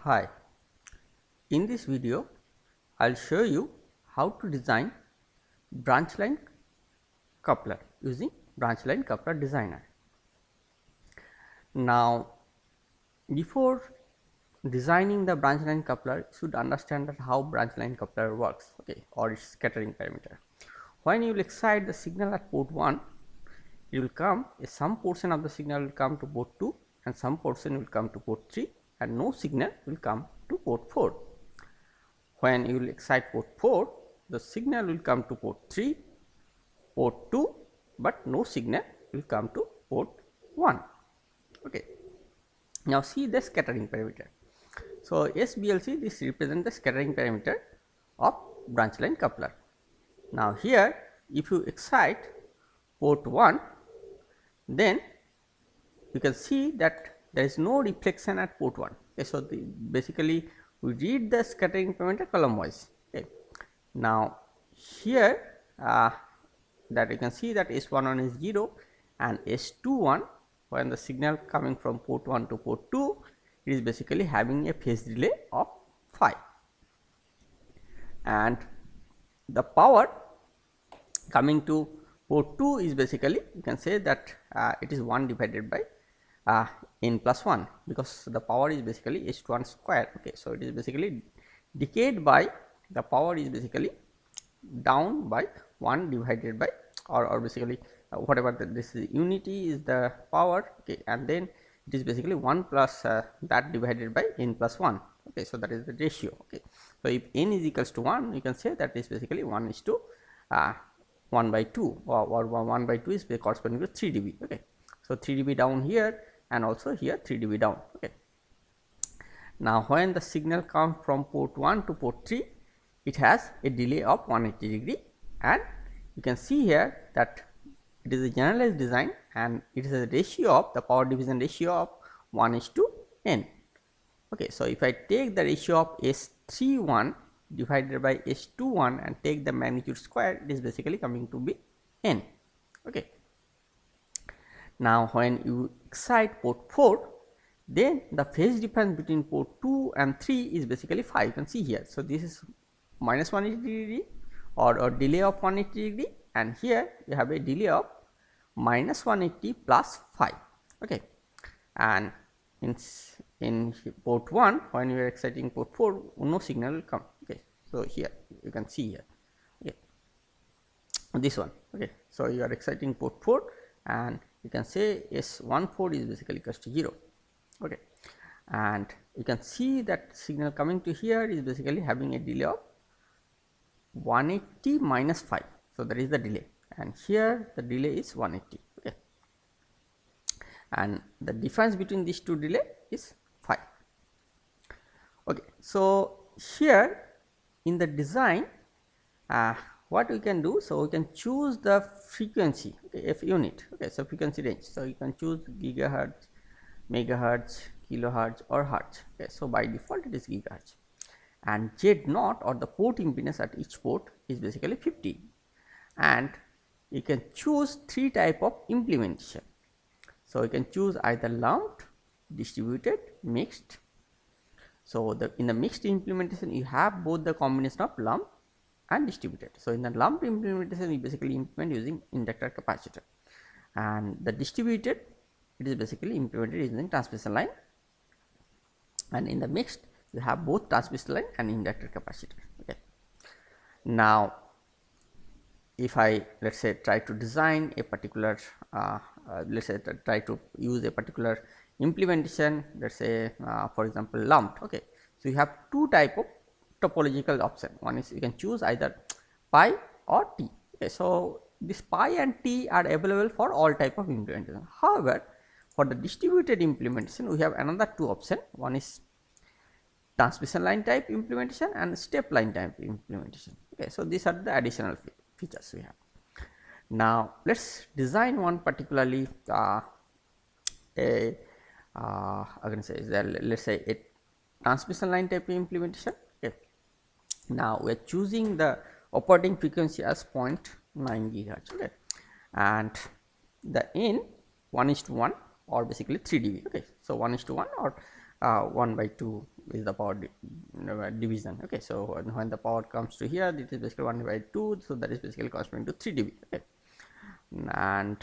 Hi, in this video I will show you how to design branch line coupler using branch line coupler designer. Now, before designing the branch line coupler, you should understand that how branch line coupler works, okay, or its scattering parameter. When you will excite the signal at port 1, it will come, some portion of the signal will come to port 2 and some portion will come to port 3 and no signal will come to port 4. When you will excite port 4, the signal will come to port 3, port 2, but no signal will come to port 1. Okay. Now, see the scattering parameter. So, SBLC, this represents the scattering parameter of branch line coupler. Now, here if you excite port 1, then you can see that there is no reflection at port 1. Okay, so, basically we read the scattering parameter column wise. Okay. Now, here that you can see that S11 is 0 and S21, when the signal coming from port 1 to port 2, it is basically having a phase delay of phi, and the power coming to port 2 is basically, you can say that it is 1 divided by n plus 1, because the power is basically S21 square. Okay, so it is basically decayed by, the power is basically down by 1 divided by, or basically whatever this is, unity is the power, okay, and then it is basically 1 plus that divided by n plus 1. Okay, so that is the ratio. Okay, so if n is equals to 1, you can say that is basically 1 is to 1 by 2, or 1 by 2 is corresponding to 3 dB. Okay, so 3 dB down here and also here 3 dB down. Okay, now when the signal comes from port 1 to port 3, it has a delay of 180 degree, and you can see here that it is a generalized design and it is a ratio of the power division ratio of 1:n. Okay, so if I take the ratio of S31 divided by S21 and take the magnitude square, it is basically coming to be n. Okay. Now, when you excite port 4, then the phase difference between port 2 and 3 is basically phi. You can see here. So, this is minus 180 degree or delay of 180 degree, and here you have a delay of minus 180 plus phi. Okay, and in port 1, when you are exciting port 4, no signal will come. Okay, so here you can see here. Okay, this one. Okay, so you are exciting port 4 and you can say S14 is basically equals to 0. Okay, and you can see that signal coming to here is basically having a delay of 180 minus 5. So, that is the delay, and here the delay is 180. Okay, and the difference between these two delay is phi. Okay, so here in the design, what we can do, so we can choose the frequency, okay, f unit. Okay, so frequency range, so you can choose gigahertz, megahertz, kilohertz or hertz. Okay, so by default it is gigahertz, and Z naught or the port impedance at each port is basically 50, and you can choose 3 type of implementation. So, you can choose either lumped, distributed, mixed. So, in the mixed implementation you have both the combination of lump and distributed. So, in the lumped implementation you basically implement using inductor capacitor, and the distributed, it is basically implemented using transmission line, and in the mixed you have both transmission line and inductor capacitor. Okay. Now, if I, let us say, try to design a particular let us say try to use a particular implementation, let us say for example lumped. Okay, so you have 2 type of topological option. One is you can choose either pi or t. Okay, so this pi and t are available for all type of implementation. However, for the distributed implementation we have another 2 option. One is transmission line type implementation and step line type implementation. Okay, so these are the additional features we have. Now, let us design one particularly I can say let us say a transmission line type implementation. Okay. Now, we are choosing the operating frequency as 0.9 gigahertz. Okay, and the n 1:1 or basically 3 dB. Okay, so 1:1 or 1 by 2 is the power division. Okay, so when the power comes to here, this is basically 1 by 2, so that is basically corresponding to 3 dB. Okay, and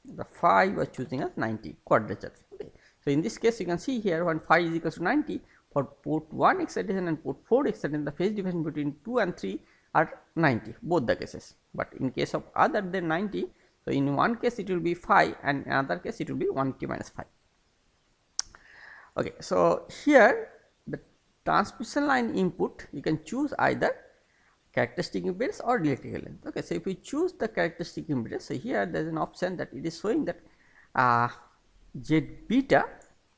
the phi was choosing as 90 quadrature. Okay, so in this case you can see here when phi is equal to 90 for port 1 excitation and port 4 excitation, the phase difference between 2 and 3 are 90 both the cases, but in case of other than 90, so in one case it will be phi and in another case it will be 180 minus phi. Okay, so here the transmission line input you can choose either characteristic impedance or electrical length. Okay, so if we choose the characteristic impedance, so here there is an option that it is showing that Z beta,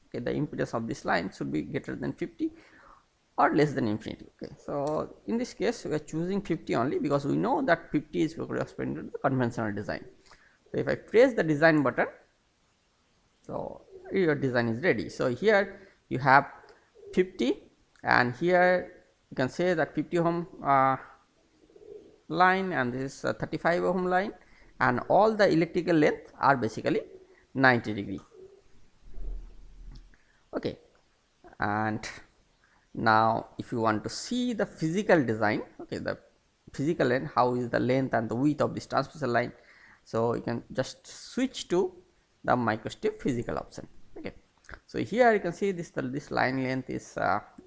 okay, the impedance of this line should be greater than 50 or less than infinity. Okay, so in this case we are choosing 50 only because we know that 50 is corresponding to the conventional design. So if I press the design button, so your design is ready. So here you have 50 and here you can say that 50 ohm line and this is 35 ohm line, and all the electrical length are basically 90 degree. Okay, and now if you want to see the physical design, okay, the physical length, how is the length and the width of this transmission line, so you can just switch to the microstrip physical option. Okay, so here you can see this line length is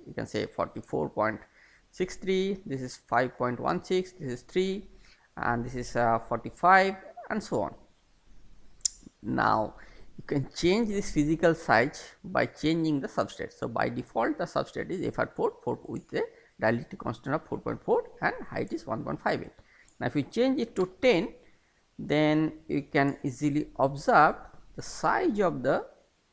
you can say 44.63, this is 5.16, this is 3, and this is 45 and so on. Now you can change this physical size by changing the substrate. So by default the substrate is FR4 with a dielectric constant of 4.4 and height is 1.58. Now if you change it to 10, then you can easily observe the size of the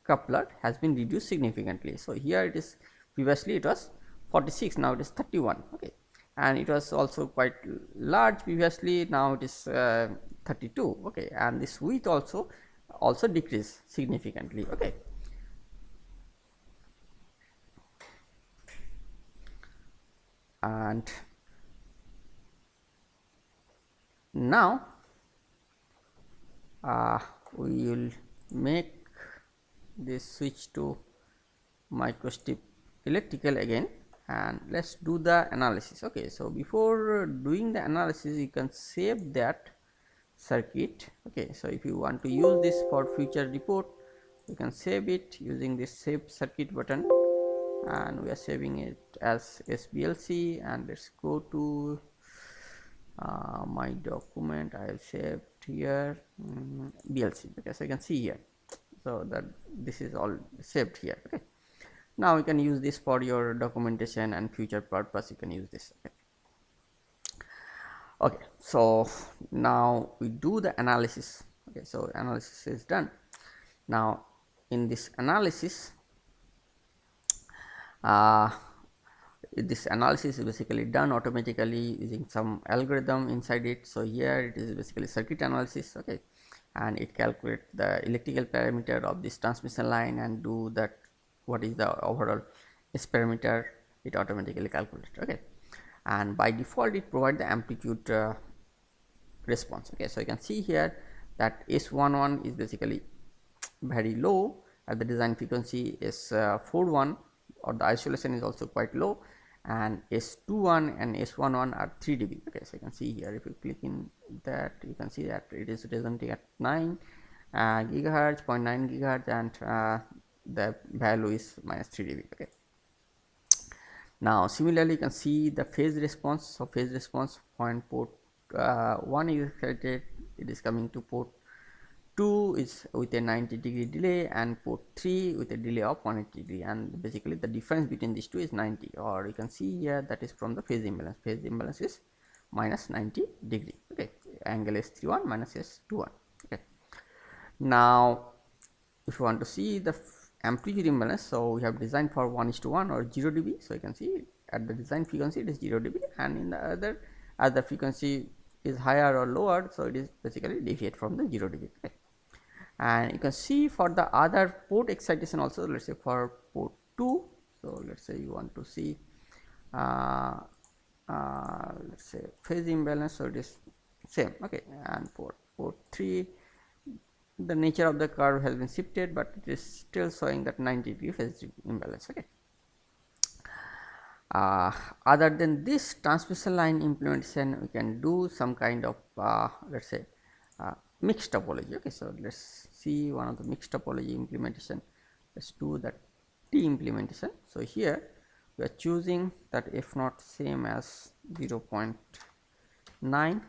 coupler has been reduced significantly. So here it is, previously it was 46, now it is 31. Okay, and it was also quite large previously, now it is 32. Okay, and this width also decrease significantly. Okay, and now we will make this switch to microstrip electrical again and let's do the analysis. Okay, so before doing the analysis you can save that circuit. Okay, so if you want to use this for future report, you can save it using this save circuit button, and we are saving it as SBLC, and let's go to my document. I have saved here BLC. Okay, so you can see here, so that this is all saved here. Okay, now you can use this for your documentation and future purpose, you can use this. Okay. Okay, so now we do the analysis. Okay, so analysis is done. Now in this analysis, this analysis is basically done automatically using some algorithm inside it. So here it is basically circuit analysis. Okay, and it calculates the electrical parameter of this transmission line and do that what is the overall S parameter, it automatically calculates. Okay, and by default it provides the amplitude response. Okay, so you can see here that S11 is basically very low at the design frequency, S41 or the isolation is also quite low, and S21 and S11 are 3 dB. Okay, so you can see here, if you click in that, you can see that it is resonating at 9 gigahertz, 0.9 gigahertz, and the value is minus 3 dB. Okay, now similarly you can see the phase response. So phase response point port 1 is excited, it is coming to port 2 is with a 90 degree delay, and port 3 with a delay of 180 degree, and basically the difference between these two is 90, or you can see here that is from the phase imbalance. Phase imbalance is minus 90 degree. Okay, angle is 31 minus S21. Okay, now if you want to see the amplitude imbalance, so we have designed for 1:1 or 0 dB. So you can see at the design frequency it is 0 dB, and in the other, as the frequency is higher or lower, so it is basically deviate from the 0 dB. Okay, and you can see for the other port excitation also, let's say for port 2, so let's say you want to see let's say phase imbalance, so it is same. Okay, and for port 3 the nature of the curve has been shifted, but it is still showing that 90 degree phase imbalance. Okay. Other than this transmission line implementation, we can do some kind of let us say mixed topology. Okay, so let us see one of the mixed topology implementation. Let us do that T implementation. So here we are choosing that f naught same as 0.9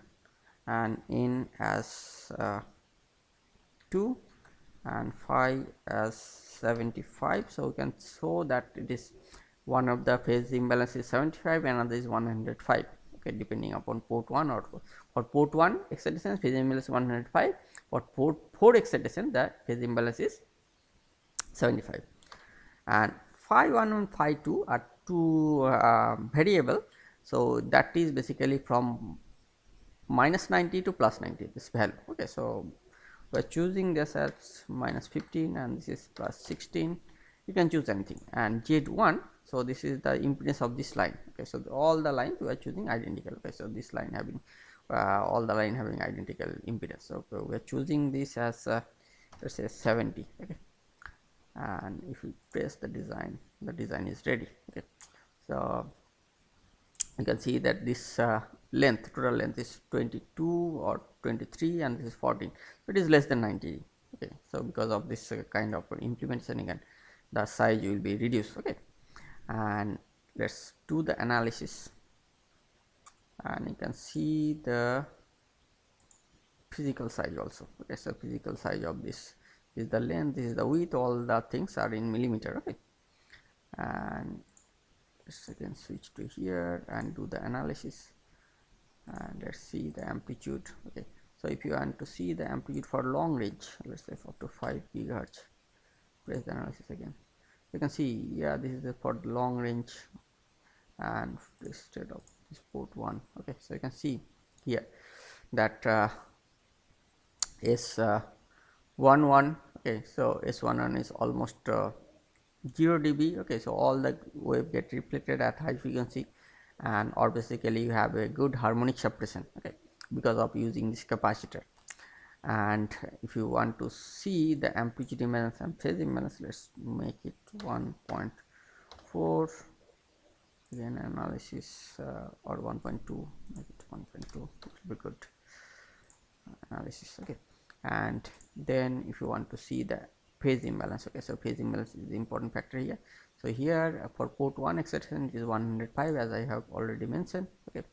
and n as 2 and phi as 75. So we can show that it is one of the phase imbalance is 75 and another is 105. Okay, depending upon port 1 or for port 1 excitation phase imbalance is 105, for port 4 excitation the phase imbalance is 75, and phi 1 and phi 2 are two variable. So that is basically from minus 90 to plus 90 this value. Okay, so we are choosing this as minus 15 and this is plus 16. You can choose anything, and Z1, so this is the impedance of this line. Okay, so all the lines we are choosing identical. Okay, so this line having all the line having identical impedance. So we are choosing this as let us say 70. Okay, and if we press the design is ready. Okay, so you can see that this length, total length is 22 or 23 and this is 14, so it is less than 90. Okay, so because of this kind of implementation again the size will be reduced. Okay, and let us do the analysis, and you can see the physical size also. Okay, so physical size of this is the length, this is the width, all the things are in millimeter. Okay, and let's again switch to here and do the analysis, and let's see the amplitude. Okay, so if you want to see the amplitude for long range, let's say up to 5 gigahertz, press the analysis again, you can see, yeah, this is for the long range and instead of this port 1. Okay, so you can see here that S11, okay, so S11 is almost 0 dB. Okay, so all the wave get reflected at high frequency, and or basically you have a good harmonic suppression. Okay, because of using this capacitor. And if you want to see the amplitude imbalance and phase imbalance, let's make it 1.4, again analysis, or 1.2, make it 1.2, it will be good analysis. Okay, and then if you want to see the phase imbalance, okay, so phase imbalance is the important factor here. So here for port 1 excitation it is 105 as I have already mentioned. Okay,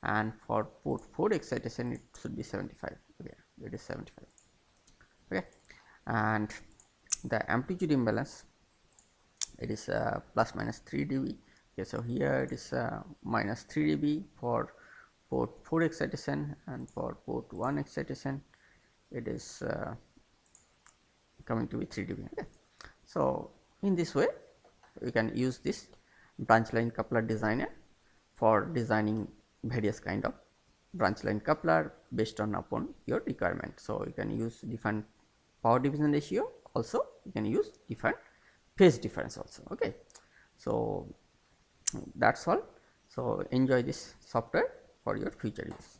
and for port 4 excitation it should be 75. Okay, it is 75. Okay, and the amplitude imbalance, it is plus minus 3 dB. Okay, so here it is minus 3 dB for port 4 excitation, and for port 1 excitation it is coming to be 3 dB. Okay, so in this way we can use this branch line coupler designer for designing various kind of branch line coupler based on upon your requirement. So you can use different power division ratio, also you can use different phase difference also. Okay, so that's all. So enjoy this software for your future use.